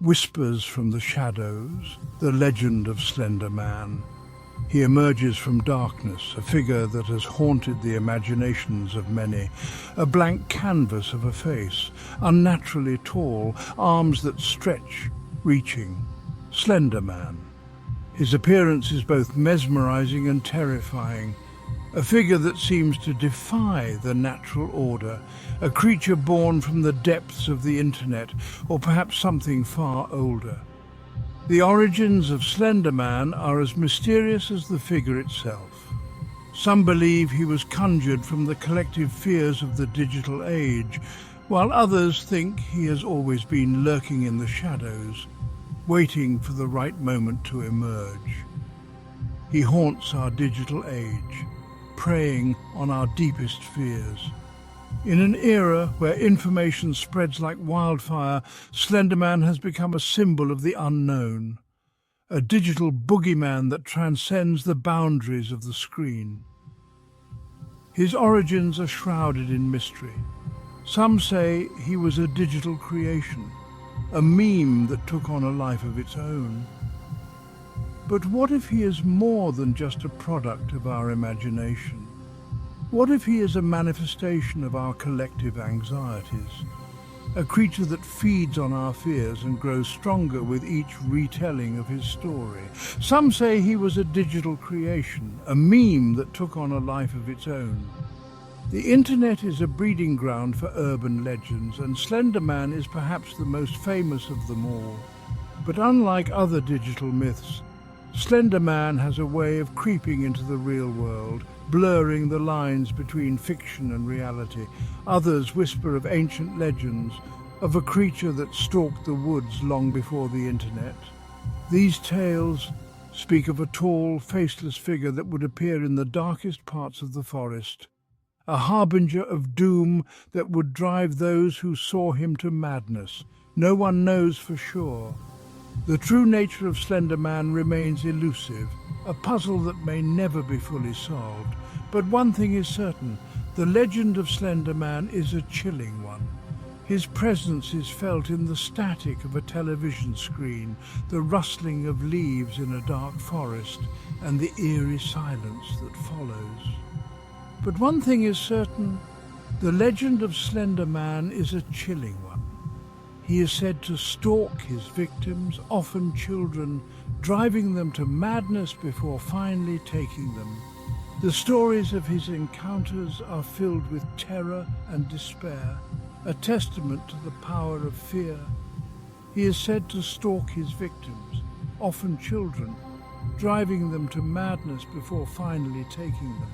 Whispers from the shadows, the legend of Slenderman. He emerges from darkness, a figure that has haunted the imaginations of many, a blank canvas of a face, unnaturally tall, arms that stretch, reaching. Slenderman. His appearance is both mesmerizing and terrifying, a figure that seems to defy the natural order, a creature born from the depths of the internet, or perhaps something far older. The origins of Slenderman are as mysterious as the figure itself. Some believe he was conjured from the collective fears of the digital age, while others think he has always been lurking in the shadows, waiting for the right moment to emerge. He haunts our digital age, preying on our deepest fears. In an era where information spreads like wildfire, Slenderman has become a symbol of the unknown, a digital boogeyman that transcends the boundaries of the screen. His origins are shrouded in mystery. Some say he was a digital creation, a meme that took on a life of its own. But what if he is more than just a product of our imagination? What if he is a manifestation of our collective anxieties? A creature that feeds on our fears and grows stronger with each retelling of his story. Some say he was a digital creation, a meme that took on a life of its own. The internet is a breeding ground for urban legends, and Slenderman is perhaps the most famous of them all. But unlike other digital myths, Slenderman has a way of creeping into the real world, blurring the lines between fiction and reality. Others whisper of ancient legends, of a creature that stalked the woods long before the internet. These tales speak of a tall, faceless figure that would appear in the darkest parts of the forest, a harbinger of doom that would drive those who saw him to madness. No one knows for sure. The true nature of Slenderman remains elusive, a puzzle that may never be fully solved. But one thing is certain, the legend of Slenderman is a chilling one. His presence is felt in the static of a television screen, the rustling of leaves in a dark forest, and the eerie silence that follows. But one thing is certain, the legend of Slenderman is a chilling one. He is said to stalk his victims, often children, driving them to madness before finally taking them. The stories of his encounters are filled with terror and despair, a testament to the power of fear. He is said to stalk his victims, often children, driving them to madness before finally taking them.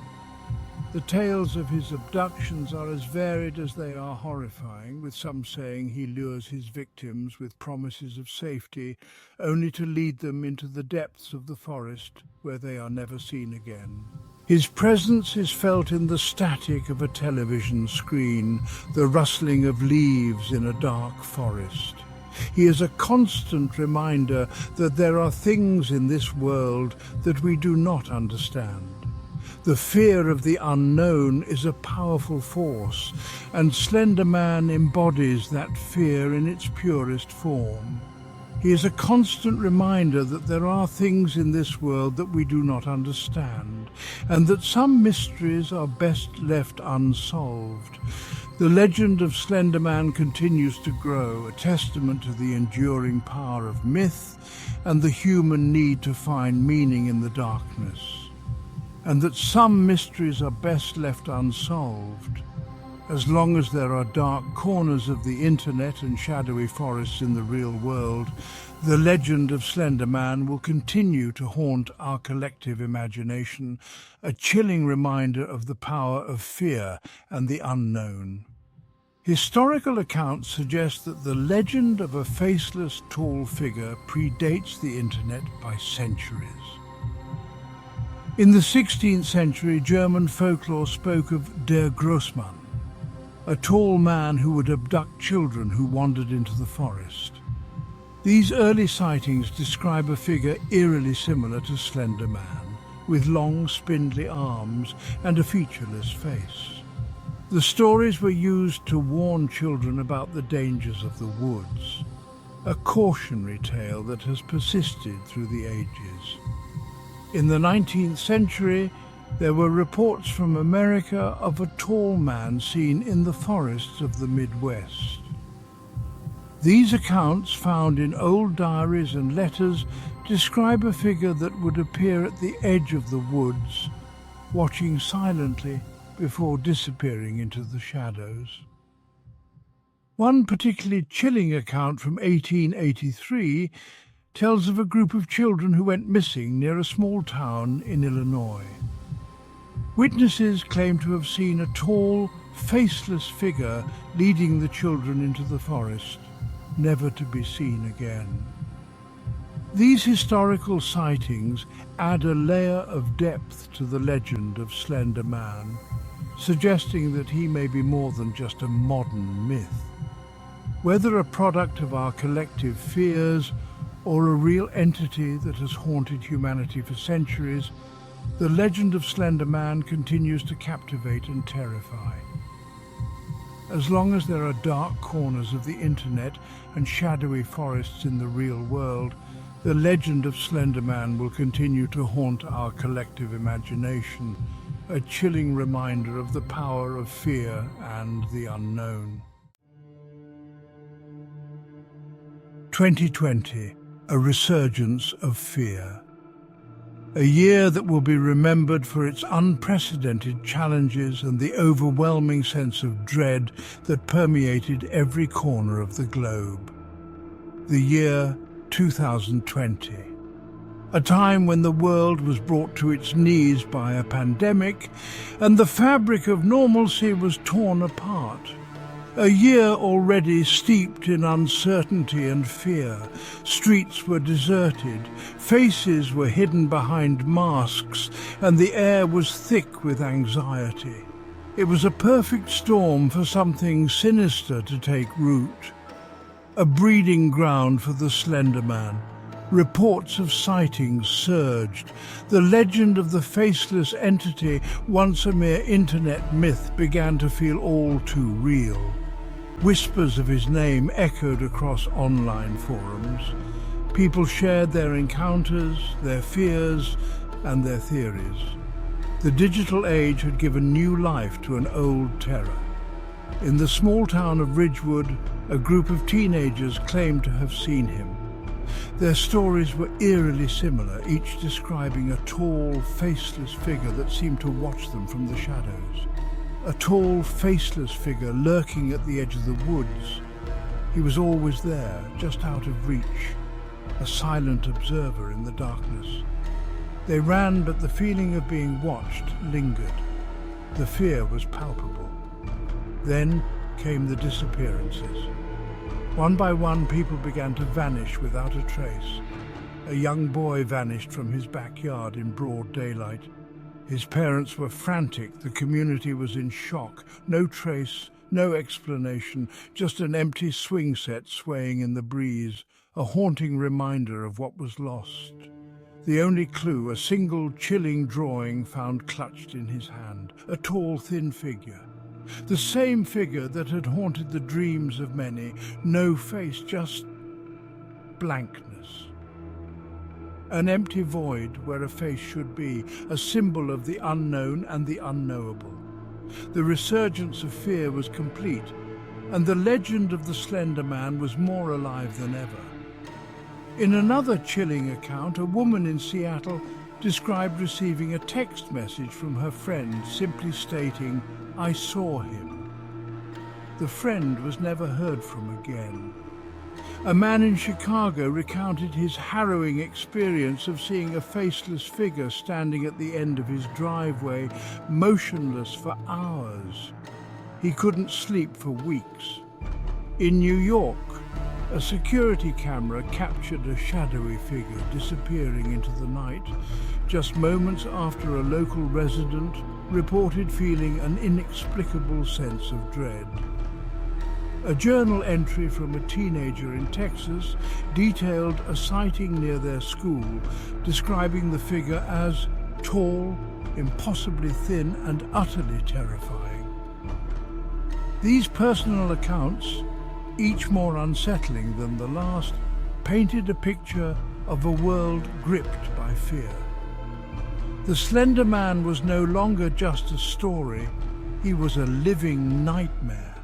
The tales of his abductions are as varied as they are horrifying, with some saying he lures his victims with promises of safety, only to lead them into the depths of the forest where they are never seen again. His presence is felt in the static of a television screen, the rustling of leaves in a dark forest. He is a constant reminder that there are things in this world that we do not understand. The fear of the unknown is a powerful force, and Slenderman embodies that fear in its purest form. He is a constant reminder that there are things in this world that we do not understand, and that some mysteries are best left unsolved. The legend of Slenderman continues to grow, a testament to the enduring power of myth and the human need to find meaning in the darkness. And that some mysteries are best left unsolved. As long as there are dark corners of the internet and shadowy forests in the real world, the legend of Slenderman will continue to haunt our collective imagination, a chilling reminder of the power of fear and the unknown. Historical accounts suggest that the legend of a faceless, tall figure predates the internet by centuries. In the 16th century, German folklore spoke of der Grossmann, a tall man who would abduct children who wandered into the forest. These early sightings describe a figure eerily similar to Slenderman, with long, spindly arms and a featureless face. The stories were used to warn children about the dangers of the woods. a cautionary tale that has persisted through the ages. In the 19th century, there were reports from America of a tall man seen in the forests of the Midwest. These accounts, found in old diaries and letters, describe a figure that would appear at the edge of the woods, watching silently before disappearing into the shadows. One particularly chilling account from 1883 tells of a group of children who went missing near a small town in Illinois. Witnesses claim to have seen a tall, faceless figure leading the children into the forest, never to be seen again. These historical sightings add a layer of depth to the legend of Slender Man, suggesting that he may be more than just a modern myth. Whether a product of our collective fears or a real entity that has haunted humanity for centuries, the legend of Slender Man continues to captivate and terrify. As long as there are dark corners of the internet and shadowy forests in the real world, the legend of Slender Man will continue to haunt our collective imagination, a chilling reminder of the power of fear and the unknown. 2020, a resurgence of fear. A year that will be remembered for its unprecedented challenges and the overwhelming sense of dread that permeated every corner of the globe. The year 2020. A time when the world was brought to its knees by a pandemic and the fabric of normalcy was torn apart. A year already steeped in uncertainty and fear. Streets were deserted, faces were hidden behind masks, and the air was thick with anxiety. It was a perfect storm for something sinister to take root. A breeding ground for the Slender Man. Reports of sightings surged. The legend of the faceless entity, once a mere internet myth, began to feel all too real. Whispers of his name echoed across online forums. People shared their encounters, their fears, and their theories. The digital age had given new life to an old terror. In the small town of Ridgewood, a group of teenagers claimed to have seen him. Their stories were eerily similar, each describing a tall, faceless figure that seemed to watch them from the shadows. A tall, faceless figure lurking at the edge of the woods. He was always there, just out of reach, a silent observer in the darkness. They ran, but the feeling of being watched lingered. The fear was palpable. Then came the disappearances. One by one, people began to vanish without a trace. A young boy vanished from his backyard in broad daylight. His parents were frantic, the community was in shock. No trace, no explanation, just an empty swing set swaying in the breeze, a haunting reminder of what was lost. The only clue, a single chilling drawing found clutched in his hand, a tall, thin figure. The same figure that had haunted the dreams of many, no face, just blankness. An empty void where a face should be, a symbol of the unknown and the unknowable. The resurgence of fear was complete, and the legend of the Slender Man was more alive than ever. In another chilling account, a woman in Seattle described receiving a text message from her friend simply stating, "I saw him." The friend was never heard from again. A man in Chicago recounted his harrowing experience of seeing a faceless figure standing at the end of his driveway, motionless for hours. He couldn't sleep for weeks. In New York, a security camera captured a shadowy figure disappearing into the night, just moments after a local resident reported feeling an inexplicable sense of dread. A journal entry from a teenager in Texas detailed a sighting near their school, describing the figure as tall, impossibly thin, and utterly terrifying. These personal accounts each more unsettling than the last, painted a picture of a world gripped by fear. The Slender Man was no longer just a story, he was a living nightmare.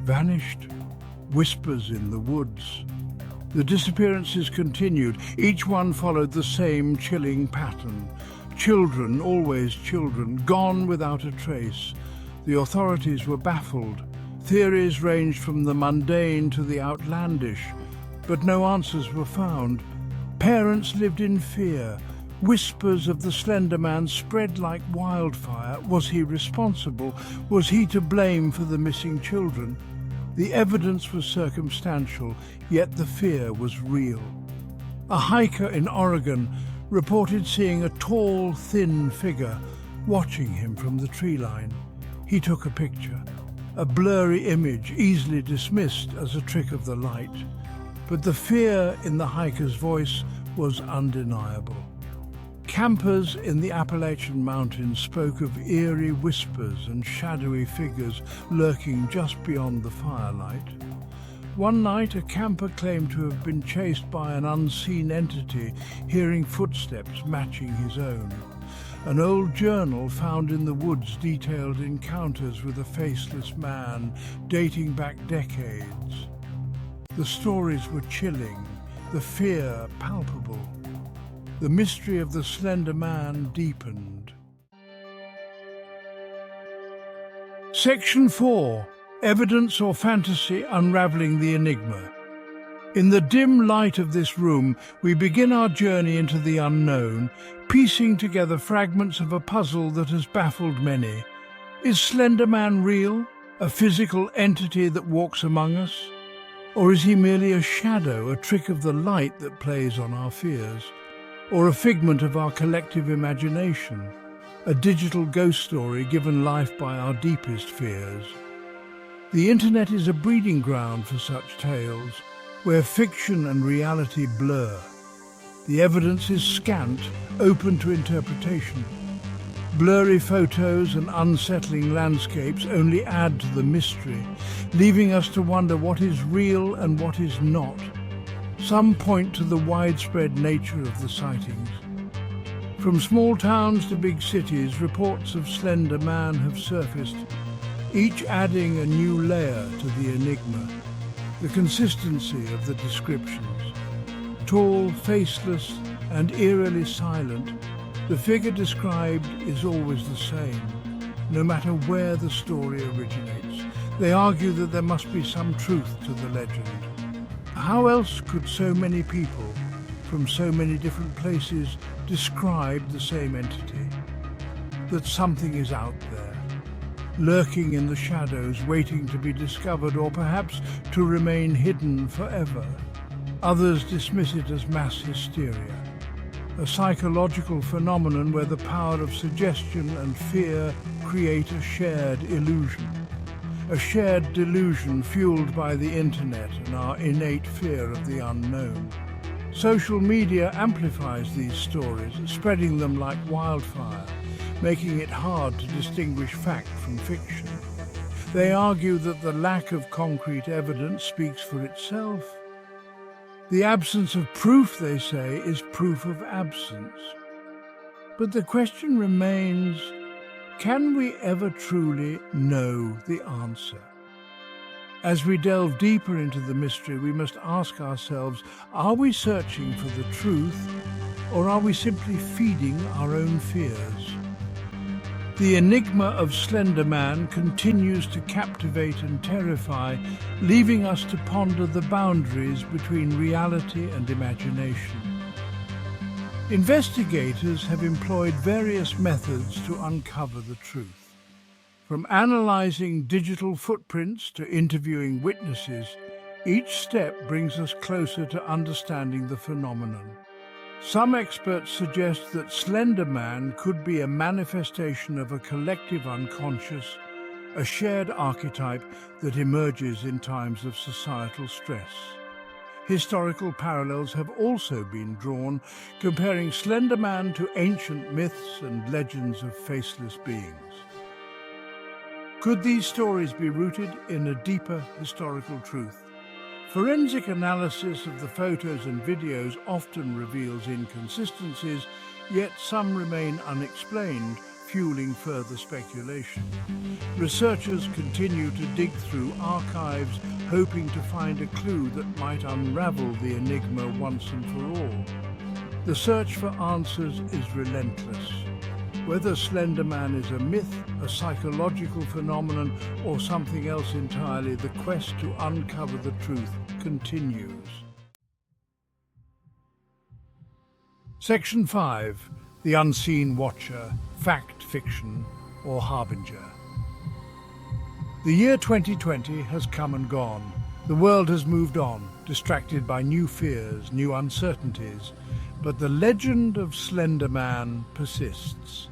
Vanished, whispers in the woods. The disappearances continued, each one followed the same chilling pattern. Children, always children, gone without a trace. The authorities were baffled. Theories ranged from the mundane to the outlandish, but no answers were found. Parents lived in fear. Whispers of the Slender Man spread like wildfire. Was he responsible? Was he to blame for the missing children? The evidence was circumstantial, yet the fear was real. A hiker in Oregon reported seeing a tall, thin figure watching him from the tree line. He took a picture, a blurry image easily dismissed as a trick of the light. But the fear in the hiker's voice was undeniable. Campers in the Appalachian Mountains spoke of eerie whispers and shadowy figures lurking just beyond the firelight. One night, a camper claimed to have been chased by an unseen entity, hearing footsteps matching his own. An old journal found in the woods detailed encounters with a faceless man dating back decades. The stories were chilling, the fear palpable. The mystery of the Slender Man deepened. Section 4. Evidence or fantasy unraveling the enigma. In the dim light of this room, we begin our journey into the unknown, piecing together fragments of a puzzle that has baffled many. Is Slender Man real, a physical entity that walks among us? Or is he merely a shadow, a trick of the light that plays on our fears? Or a figment of our collective imagination, a digital ghost story given life by our deepest fears? The internet is a breeding ground for such tales, where fiction and reality blur. The evidence is scant, open to interpretation. Blurry photos and unsettling landscapes only add to the mystery, leaving us to wonder what is real and what is not. Some point to the widespread nature of the sightings. From small towns to big cities, reports of Slender Man have surfaced, each adding a new layer to the enigma. The consistency of the descriptions. Tall, faceless, and eerily silent, the figure described is always the same, no matter where the story originates. They argue that there must be some truth to the legend. How else could so many people from so many different places describe the same entity? That something is out there, lurking in the shadows, waiting to be discovered or perhaps to remain hidden forever. Others dismiss it as mass hysteria, a psychological phenomenon where the power of suggestion and fear create a shared illusion. A shared delusion fueled by the internet and our innate fear of the unknown. Social media amplifies these stories, spreading them like wildfire, making it hard to distinguish fact from fiction. They argue that the lack of concrete evidence speaks for itself. The absence of proof, they say, is proof of absence. But the question remains, can we ever truly know the answer? As we delve deeper into the mystery, we must ask ourselves, are we searching for the truth, or are we simply feeding our own fears? The enigma of Slender Man continues to captivate and terrify, leaving us to ponder the boundaries between reality and imagination. Investigators have employed various methods to uncover the truth. From analyzing digital footprints to interviewing witnesses, each step brings us closer to understanding the phenomenon. Some experts suggest that Slender Man could be a manifestation of a collective unconscious, a shared archetype that emerges in times of societal stress. Historical parallels have also been drawn, comparing Slender Man to ancient myths and legends of faceless beings. Could these stories be rooted in a deeper historical truth? Forensic analysis of the photos and videos often reveals inconsistencies, yet some remain unexplained, fueling further speculation. Researchers continue to dig through archives, hoping to find a clue that might unravel the enigma once and for all. The search for answers is relentless. Whether Slenderman is a myth, a psychological phenomenon, or something else entirely, the quest to uncover the truth continues. Section 5. The Unseen Watcher, Fact, Fiction, or Harbinger. The year 2020 has come and gone. The world has moved on, distracted by new fears, new uncertainties. But the legend of Slenderman persists.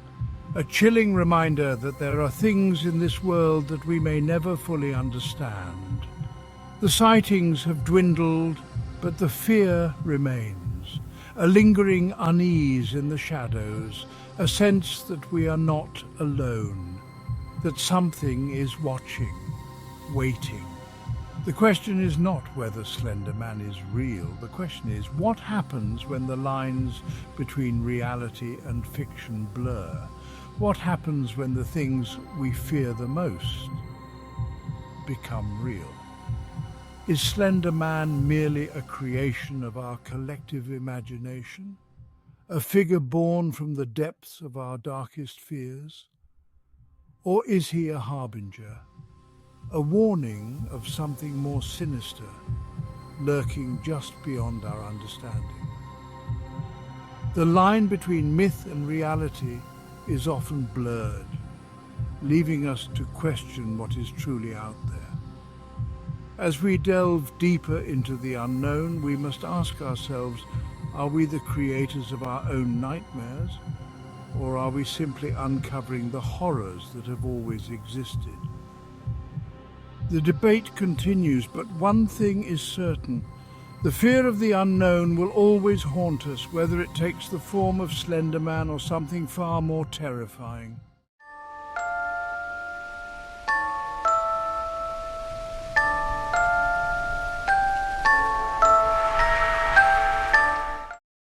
A chilling reminder that there are things in this world that we may never fully understand. The sightings have dwindled, but the fear remains. A lingering unease in the shadows, a sense that we are not alone, that something is watching, waiting. The question is not whether Slenderman is real. The question is, what happens when the lines between reality and fiction blur? What happens when the things we fear the most become real? Is Slenderman merely a creation of our collective imagination? A figure born from the depths of our darkest fears? Or is he a harbinger? A warning of something more sinister, lurking just beyond our understanding. The line between myth and reality is often blurred, leaving us to question what is truly out there. As we delve deeper into the unknown, we must ask ourselves, are we the creators of our own nightmares, or are we simply uncovering the horrors that have always existed? The debate continues, but one thing is certain. The fear of the unknown will always haunt us, whether it takes the form of Slenderman or something far more terrifying.